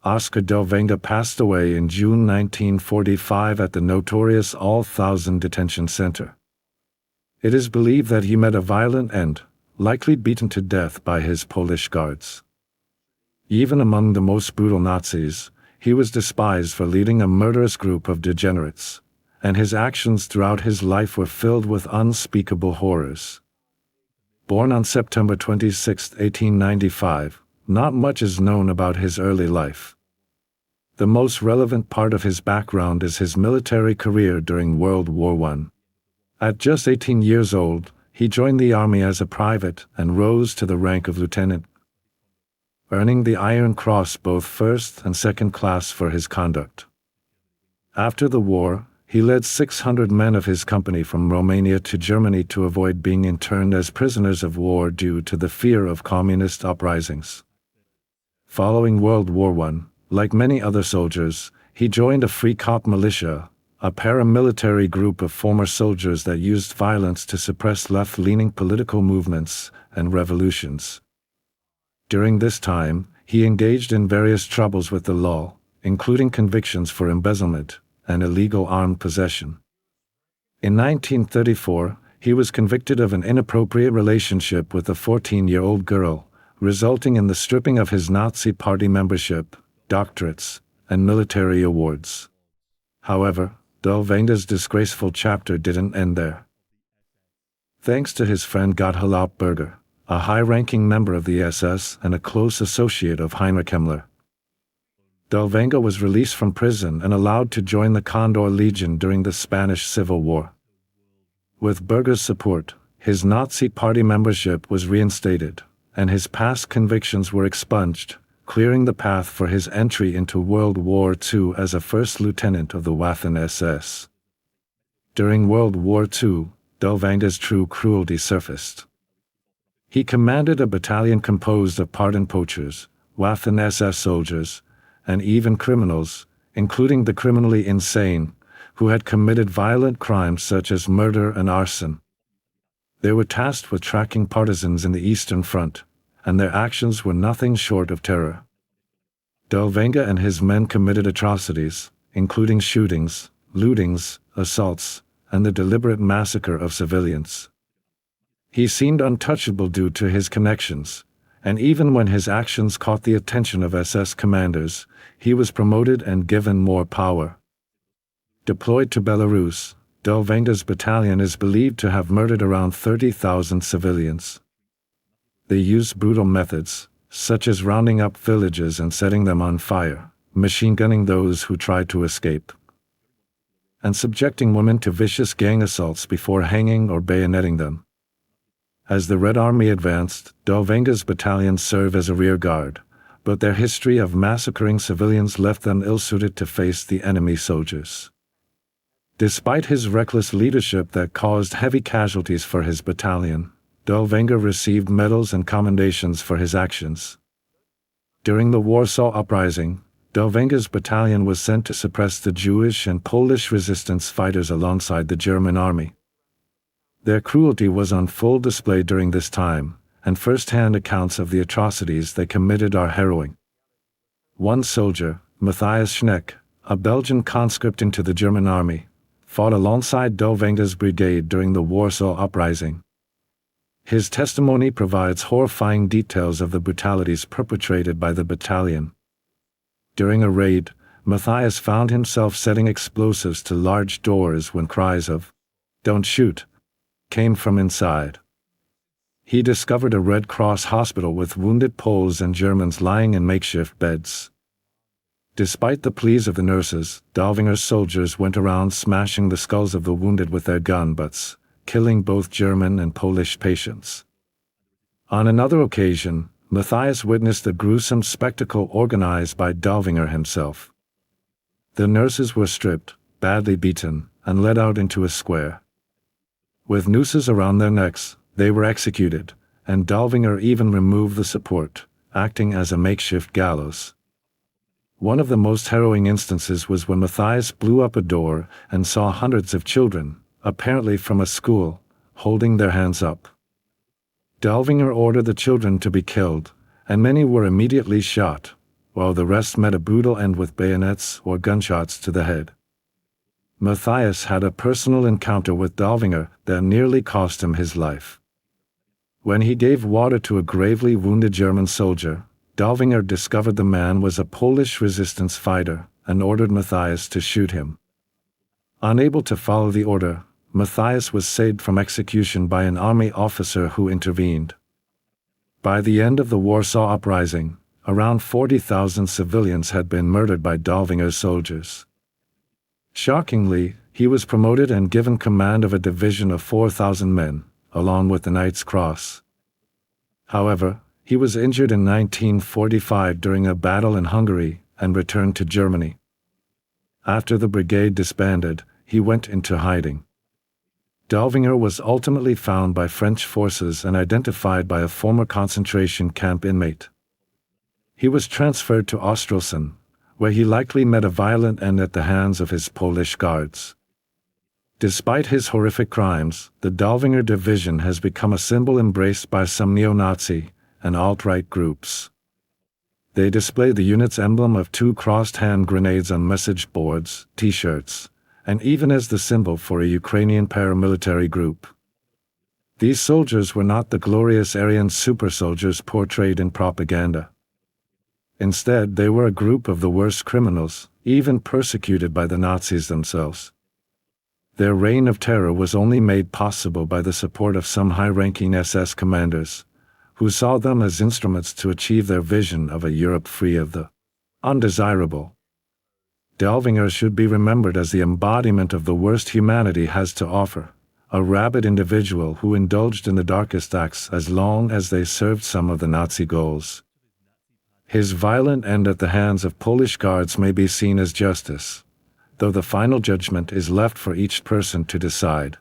Oskar Dirlewanger passed away in June 1945 at the notorious All Thousand Detention Center. It is believed that he met a violent end, likely beaten to death by his Polish guards. Even among the most brutal Nazis, he was despised for leading a murderous group of degenerates, and his actions throughout his life were filled with unspeakable horrors. Born on September 26, 1895, not much is known about his early life. The most relevant part of his background is his military career during World War I. At just 18 years old, he joined the army as a private and rose to the rank of lieutenant, earning the Iron Cross both first and second class for his conduct. After the war, he led 600 men of his company from Romania to Germany to avoid being interned as prisoners of war due to the fear of communist uprisings. Following World War I, like many other soldiers, he joined a Free Cop militia, a paramilitary group of former soldiers that used violence to suppress left-leaning political movements and revolutions. During this time, he engaged in various troubles with the law, including convictions for embezzlement and illegal armed possession. In 1934, he was convicted of an inappropriate relationship with a 14-year-old girl, resulting in the stripping of his Nazi Party membership, doctorates, and military awards. However, Dirlewanger's disgraceful chapter didn't end there. Thanks to his friend Gotthold Berger, a high-ranking member of the SS and a close associate of Heinrich Himmler, Dirlewanger was released from prison and allowed to join the Condor Legion during the Spanish Civil War. With Berger's support, his Nazi Party membership was reinstated, and his past convictions were expunged, clearing the path for his entry into World War II as a first lieutenant of the Waffen-SS. During World War II, Dirlewanger's true cruelty surfaced. He commanded a battalion composed of pardoned poachers, Waffen-SS soldiers, and even criminals, including the criminally insane, who had committed violent crimes such as murder and arson. They were tasked with tracking partisans in the Eastern Front, and their actions were nothing short of terror. Dirlewanger and his men committed atrocities, including shootings, lootings, assaults, and the deliberate massacre of civilians. He seemed untouchable due to his connections, and even when his actions caught the attention of SS commanders, he was promoted and given more power. Deployed to Belarus, Dirlewanger's battalion is believed to have murdered around 30,000 civilians. They used brutal methods, such as rounding up villages and setting them on fire, machine-gunning those who tried to escape, and subjecting women to vicious gang assaults before hanging or bayoneting them. As the Red Army advanced, Dirlewanger's battalions served as a rear guard, but their history of massacring civilians left them ill-suited to face the enemy soldiers. Despite his reckless leadership that caused heavy casualties for his battalion, Dirlewanger received medals and commendations for his actions. During the Warsaw uprising, Dirlewanger's battalion was sent to suppress the Jewish and Polish resistance fighters alongside the German army. Their cruelty was on full display during this time, and first-hand accounts of the atrocities they committed are harrowing. One soldier, Matthias Schneck, a Belgian conscript into the German army, fought alongside Dirlewanger's brigade during the Warsaw uprising. His testimony provides horrifying details of the brutalities perpetrated by the battalion. During a raid, Matthias found himself setting explosives to large doors when cries of, "Don't shoot," came from inside. He discovered a Red Cross hospital with wounded Poles and Germans lying in makeshift beds. Despite the pleas of the nurses, Dirlewanger's soldiers went around smashing the skulls of the wounded with their gun butts, killing both German and Polish patients. On another occasion, Matthias witnessed a gruesome spectacle organized by Dirlewanger himself. The nurses were stripped, badly beaten, and led out into a square. With nooses around their necks, they were executed, and Dirlewanger even removed the support, acting as a makeshift gallows. One of the most harrowing instances was when Matthias blew up a door and saw hundreds of children, apparently from a school, holding their hands up. Dirlewanger ordered the children to be killed, and many were immediately shot, while the rest met a brutal end with bayonets or gunshots to the head. Matthias had a personal encounter with Dirlewanger that nearly cost him his life. When he gave water to a gravely wounded German soldier, Dirlewanger discovered the man was a Polish resistance fighter and ordered Matthias to shoot him. Unable to follow the order, Matthias was saved from execution by an army officer who intervened. By the end of the Warsaw uprising, around 40,000 civilians had been murdered by Dirlewanger's soldiers. Shockingly, he was promoted and given command of a division of 4,000 men, along with the Knight's Cross. However, he was injured in 1945 during a battle in Hungary and returned to Germany. After the brigade disbanded, he went into hiding. Dirlewanger was ultimately found by French forces and identified by a former concentration camp inmate. He was transferred to Ostrelsen, where he likely met a violent end at the hands of his Polish guards. Despite his horrific crimes, the Dirlewanger division has become a symbol embraced by some neo-Nazi and alt-right groups. They display the unit's emblem of two crossed hand grenades on message boards, t-shirts, and even as the symbol for a Ukrainian paramilitary group. These soldiers were not the glorious Aryan super soldiers portrayed in propaganda. Instead, they were a group of the worst criminals, even persecuted by the Nazis themselves. Their reign of terror was only made possible by the support of some high-ranking SS commanders, who saw them as instruments to achieve their vision of a Europe free of the undesirable. Dirlewanger should be remembered as the embodiment of the worst humanity has to offer, a rabid individual who indulged in the darkest acts as long as they served some of the Nazi goals. His violent end at the hands of Polish guards may be seen as justice, though the final judgment is left for each person to decide.